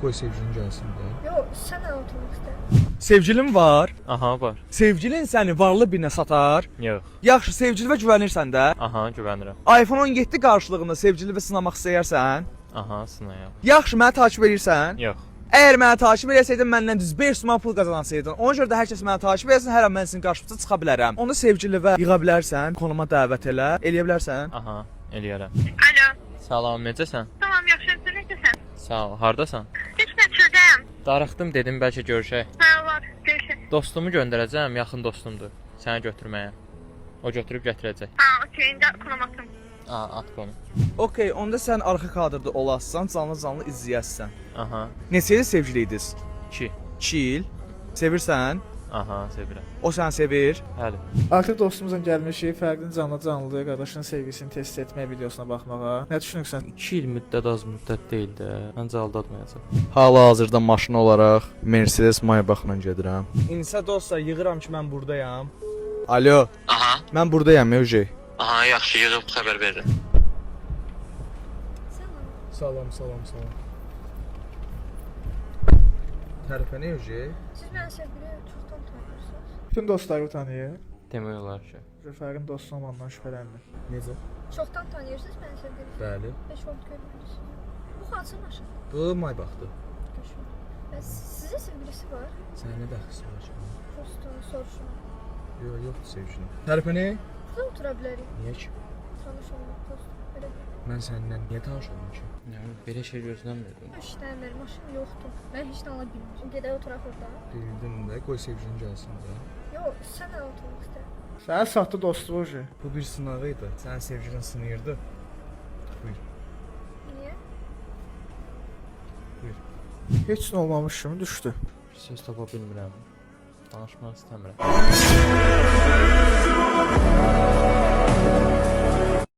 Qoy sevgilin gəlsin də. Yox, sən də oturmaq istəyirsən. Sevgilin var. Aha, var. Sevgilin səni varlı birinə satar. Yox. Yaxşı, sevgilinə güvənirsən də. Aha, güvənirəm. iPhone 17 qarşılığında sevgilini sınamaq istəyirsən. Aha, sınayam. Yaxşı, məni takip edirsən. Yox. Əgər məni takip etsəydin, məndən düz 500 man pul qazansaydın. Ona görə də hər kəs məni takip etsin, hər an mən sizin qarşınıza çıxa bilərəm. Onu sevgilinə yığa bilərsən, konuma dəvət eləyə bilərsən. Aha, eləyərəm. Alo. Salam, necəsən? Tamam, yaxşıyam. Sən necəsən? Sağ ol. Hardasan? Heç nəçirdəyəm. Darıxdım dedim bəlkə görüşək. Hə, var. Görüşək. Dostumu göndərəcəm, yaxın dostumdur. Səni götürməyə. O götürüb gətirəcək. Ha, okey. İndi konumatım. At konu. Okay, onda sən arxa kadrda olassan, canlı izləyəsən. Aha. Neçə il sevgiliydiniz? 2. 2 il. Sevirsən? Aha, sevirəm. O səni sevir. Bəli. Artıq dostumuzun gəlmişik, fərqli canlı qardaşının sevgisini test etmək videosuna baxmağa. Nə düşünürsən? 2 il müddət az müddət deyil də. Məncə aldatmayacaq. Hal-hazırda maşın olaraq Mercedes Maybach-la gedirəm. İnsə dostlar, yığıram ki, mən burdayam. Alo. Aha. Mən burdayam, Mövcey. Aha, yaxşı, yığıb xəbər verirəm. Salam. Tərifə nə Mövcey? Siz məni sevgili çoxdan tanıyırsınız. Bütün dostları tanıyır. Demək olar ki. Rəfəqin dostu olmandan şübhələnmir. Necə? Çoxdan tanıyırsınız məni sevgili. Bəli. 5 vaxt görmürüz. Bu hansı maşın? Bu Maybach-dır. Və sizə sevgilisi var? Sənin nə dəxlisi var? Prosto soruşun. Yoxdur sevgilim. Tərifə nə? Burada otura bilərik. Niyə ki? Tanış olmaq prosto. Belə bir Mən səndən niyə tanış olum ki? Yəni belə şey gözləmirdim. işləmir, maşın yoxdur. Mən heç nə ala bilmirəm. Gedək oturaq orada. Bildim də, qoy sevgilin gəlsin də. Yox, sən də oturmaq istəyirsən. Sənin saxta dostu var. Bu bir sınağı idi. Sənin sevgilin sınıyırdı. Buyur. Niyə? Heç nə olmamış kimi düşdü. Bir söz tapa bilmirəm. Danışmaq istəmirəm.